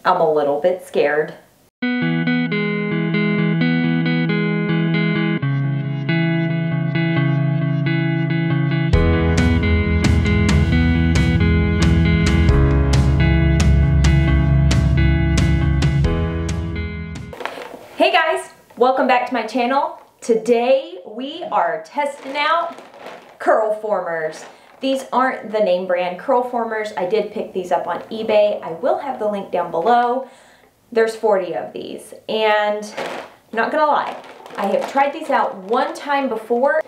I'm a little bit scared. Hey guys, welcome back to my channel. Today we are testing out curl formers. These aren't the name brand curl formers. I did pick these up on eBay. I will have the link down below. There's 40 of these, and I'm not gonna lie, I have tried these out one time before.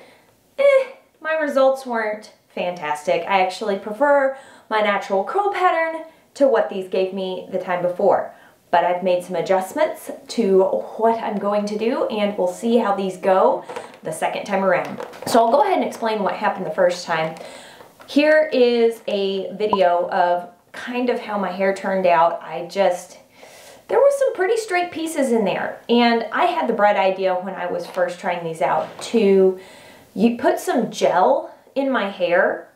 My results weren't fantastic. I actually prefer my natural curl pattern to what these gave me the time before. But I've made some adjustments to what I'm going to do, and we'll see how these go the second time around. So I'll go ahead and explain what happened the first time. Here is a video of kind of how my hair turned out. There was some pretty straight pieces in there, and I had the bright idea when I was first trying these out to put some gel in my hair,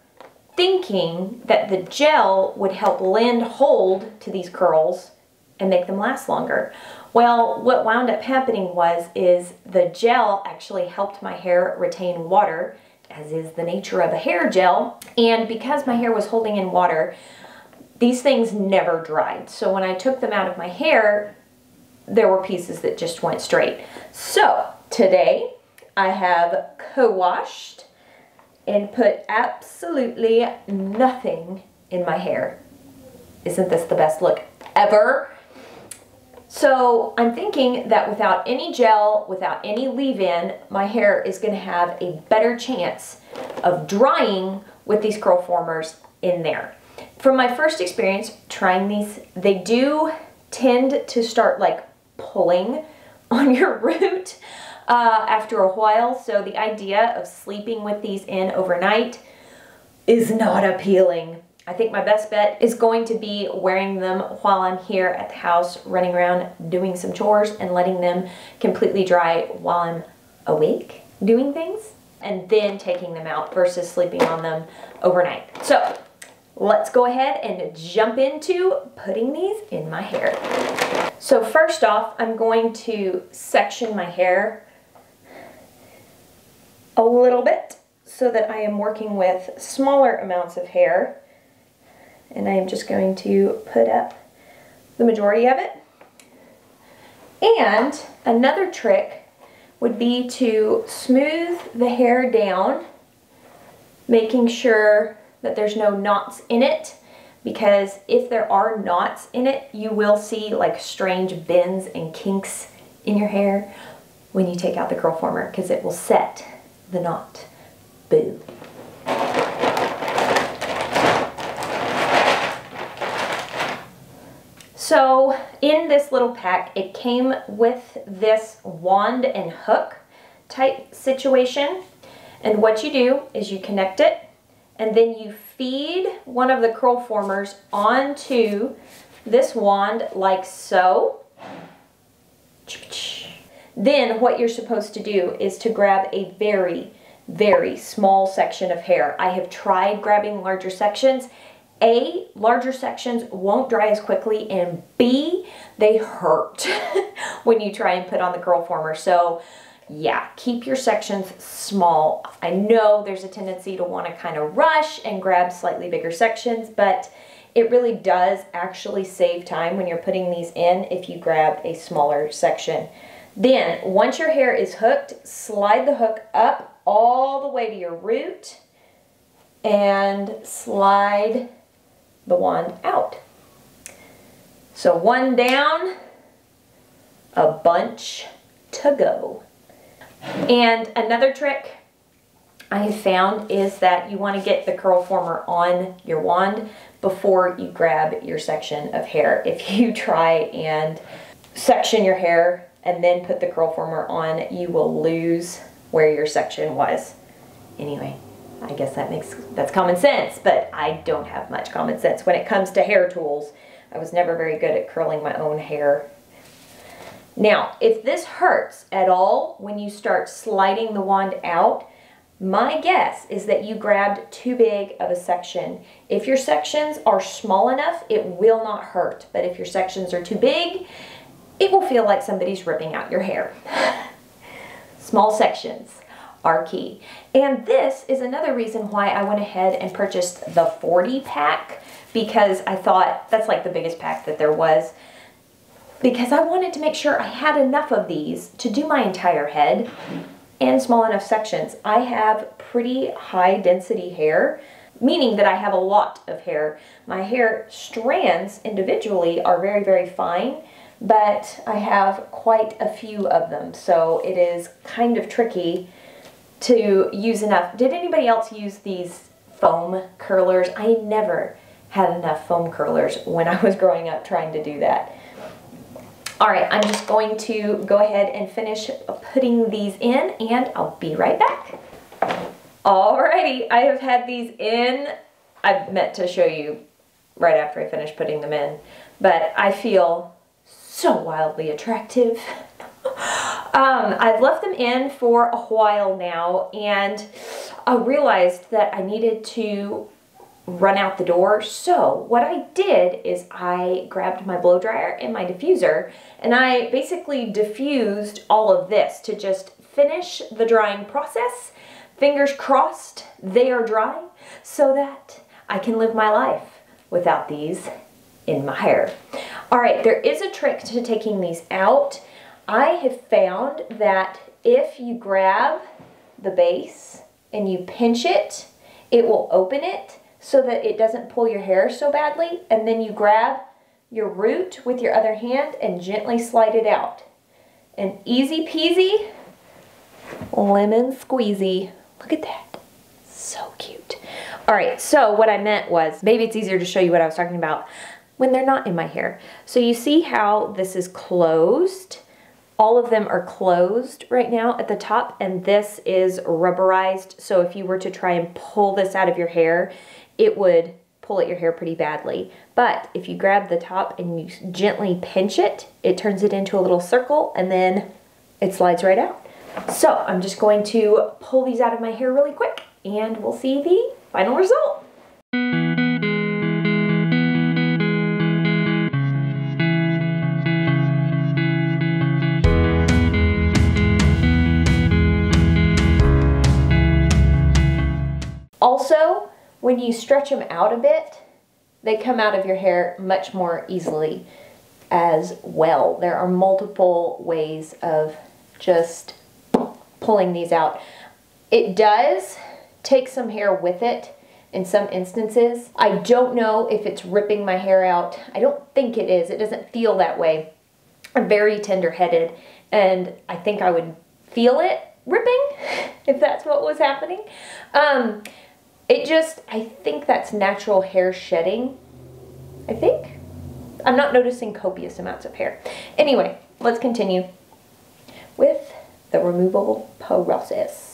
thinking that the gel would help lend hold to these curls and make them last longer. Well, what wound up happening is the gel actually helped my hair retain water, as is the nature of a hair gel, and because my hair was holding in water, these things never dried. So when I took them out of my hair, there were pieces that just went straight. So today I have co-washed and put absolutely nothing in my hair. Isn't this the best look ever? So I'm thinking that without any gel, without any leave-in, my hair is going to have a better chance of drying with these curl formers in there. From my first experience trying these, they do tend to start like pulling on your root after a while. So the idea of sleeping with these in overnight is not appealing. I think my best bet is going to be wearing them while I'm here at the house, running around doing some chores and letting them completely dry while I'm awake doing things, and then taking them out versus sleeping on them overnight. So let's go ahead and jump into putting these in my hair. So first off, I'm going to section my hair a little bit so that I am working with smaller amounts of hair. And I am just going to put up the majority of it. And another trick would be to smooth the hair down, making sure that there's no knots in it, because if there are knots in it, you will see like strange bends and kinks in your hair when you take out the curl former, because it will set the knot. Boo. So in this little pack, it came with this wand and hook type situation. And what you do is you connect it, and then you feed one of the curl formers onto this wand like so. Then what you're supposed to do is to grab a very, very small section of hair. I have tried grabbing larger sections. A, larger sections won't dry as quickly, and B, they hurt when you try and put on the curl former. So yeah, keep your sections small. I know there's a tendency to want to kind of rush and grab slightly bigger sections, but it really does actually save time when you're putting these in if you grab a smaller section. Then once your hair is hooked, slide the hook up all the way to your root and slide the wand out. So one down, a bunch to go. And another trick I have found is that you want to get the curl former on your wand before you grab your section of hair. If you try and section your hair and then put the curl former on, you will lose where your section was. Anyway, I guess that's common sense, but I don't have much common sense when it comes to hair tools. I was never very good at curling my own hair. Now, if this hurts at all when you start sliding the wand out, My guess is that you grabbed too big of a section. If your sections are small enough, it will not hurt. But if your sections are too big, it will feel like somebody's ripping out your hair. Small sections are key. And this is another reason why I went ahead and purchased the 40 pack, because I thought that's like the biggest pack that there was, because I wanted to make sure I had enough of these to do my entire head and small enough sections. I have pretty high density hair, meaning that I have a lot of hair. My hair strands individually are very, very fine, but I have quite a few of them, so it is kind of tricky to use enough. Did anybody else use these foam curlers? I never had enough foam curlers when I was growing up trying to do that. All right, I'm just going to go ahead and finish putting these in, and I'll be right back. Alrighty, I have had these in. I meant to show you right after I finish putting them in, but I feel so wildly attractive. I've left them in for a while now, and I realized that I needed to run out the door. So what I did is I grabbed my blow dryer and my diffuser, and I basically diffused all of this to just finish the drying process. Fingers crossed they are dry so that I can live my life without these in my hair. All right, there is a trick to taking these out. I have found that if you grab the base and you pinch it, it will open it so that it doesn't pull your hair so badly, and then you grab your root with your other hand and gently slide it out. And easy peasy, lemon squeezy. Look at that, so cute. All right, so what I meant was, maybe it's easier to show you what I was talking about when they're not in my hair. So you see how this is closed? All of them are closed right now at the top, and this is rubberized. So if you were to try and pull this out of your hair, it would pull at your hair pretty badly. But if you grab the top and you gently pinch it, it turns it into a little circle, and then it slides right out. So I'm just going to pull these out of my hair really quick, and we'll see the final result. Also, when you stretch them out a bit, they come out of your hair much more easily as well. There are multiple ways of just pulling these out. It does take some hair with it in some instances. I don't know if it's ripping my hair out. I don't think it is. It doesn't feel that way. I'm very tender-headed, and I think I would feel it ripping if that's what was happening. I think that's natural hair shedding, I think. I'm not noticing copious amounts of hair. Anyway, let's continue with the removable process.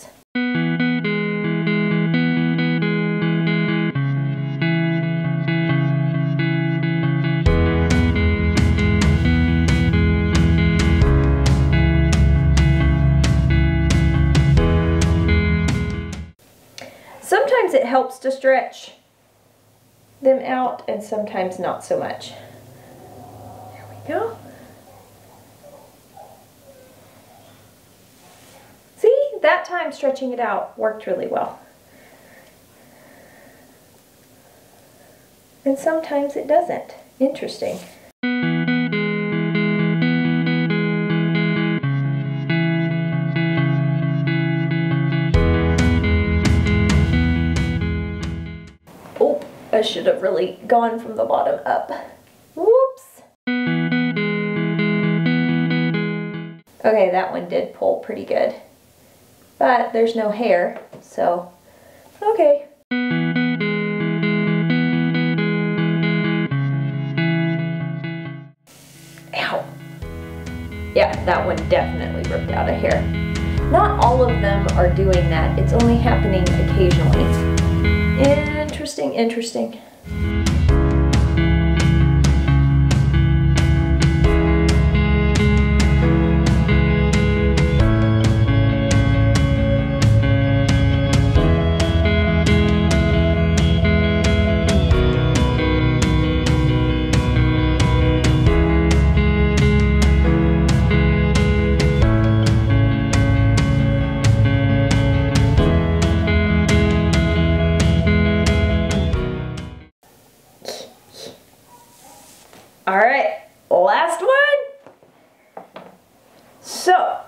Sometimes it helps to stretch them out, and sometimes not so much. There we go. See, that time stretching it out worked really well. And sometimes it doesn't. Interesting. I should have really gone from the bottom up. Whoops. Okay, that one did pull pretty good. But there's no hair, so okay. Ow. Yeah, that one definitely ripped out a hair. Not all of them are doing that. It's only happening occasionally. Interesting, interesting. All right, last one. So,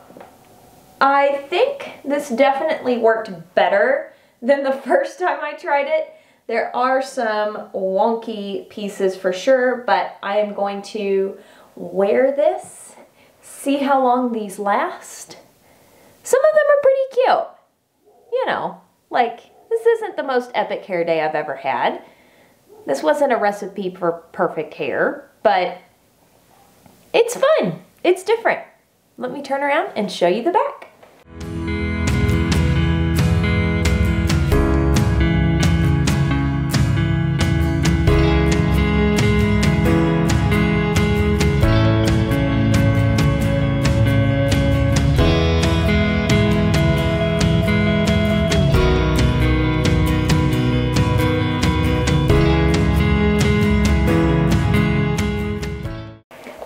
I think this definitely worked better than the first time I tried it. There are some wonky pieces for sure, but I am going to wear this, see how long these last. Some of them are pretty cute. You know, like, this isn't the most epic hair day I've ever had. This wasn't a recipe for perfect hair, but it's fun. It's different. Let me turn around and show you the back.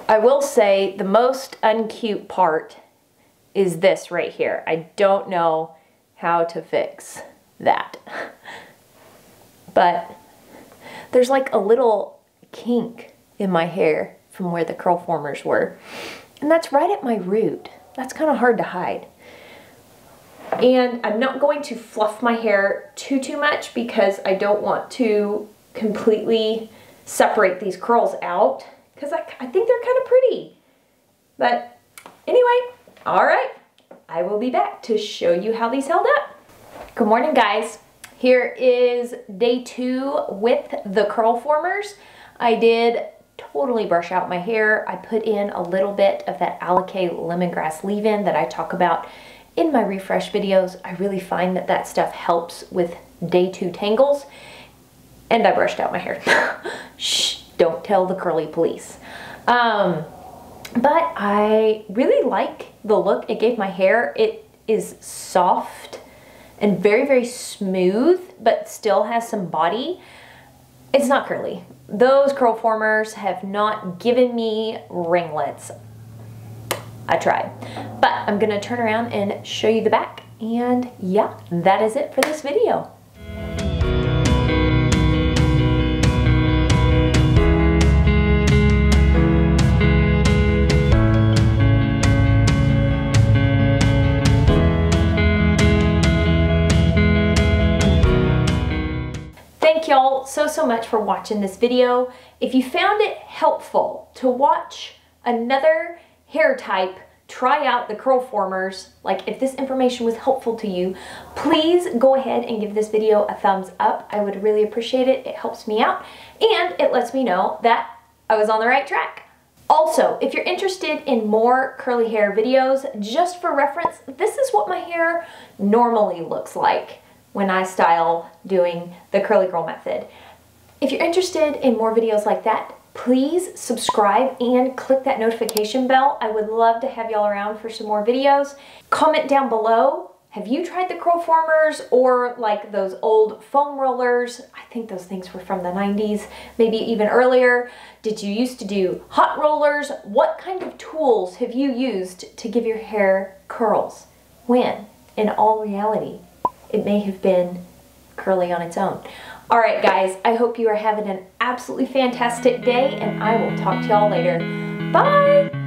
I will say the most uncute part is this right here. I don't know how to fix that. But there's like a little kink in my hair from where the curl formers were. And that's right at my root. That's kind of hard to hide. And I'm not going to fluff my hair too much because I don't want to completely separate these curls out, because I think they're kind of pretty. But anyway, all right, I will be back to show you how these held up. Good morning, guys. Here is day 2 with the curl formers. I did totally brush out my hair. I put in a little bit of that Alikay lemongrass leave-in that I talk about in my refresh videos. I really find that that stuff helps with day 2 tangles. And I brushed out my hair. Shh. Don't tell the curly police. But I really like the look it gave my hair. It is soft and very smooth, but still has some body. It's not curly. Those curl formers have not given me ringlets. I tried. But I'm gonna turn around and show you the back. And yeah, that is it for this video. Thank y'all so much for watching this video. If you found it helpful to watch another hair type try out the curl formers, like if this information was helpful to you, please go ahead and give this video a thumbs up. I would really appreciate it. It helps me out and it lets me know that I was on the right track. Also, if you're interested in more curly hair videos, just for reference, this is what my hair normally looks like when I style doing the curly girl method. If you're interested in more videos like that, please subscribe and click that notification bell. I would love to have y'all around for some more videos. Comment down below, have you tried the curl formers or like those old foam rollers? I think those things were from the 90s, maybe even earlier. Did you used to do hot rollers? What kind of tools have you used to give your hair curls? When, in all reality, it may have been curly on its own. All right, guys, I hope you are having an absolutely fantastic day, and I will talk to y'all later. Bye!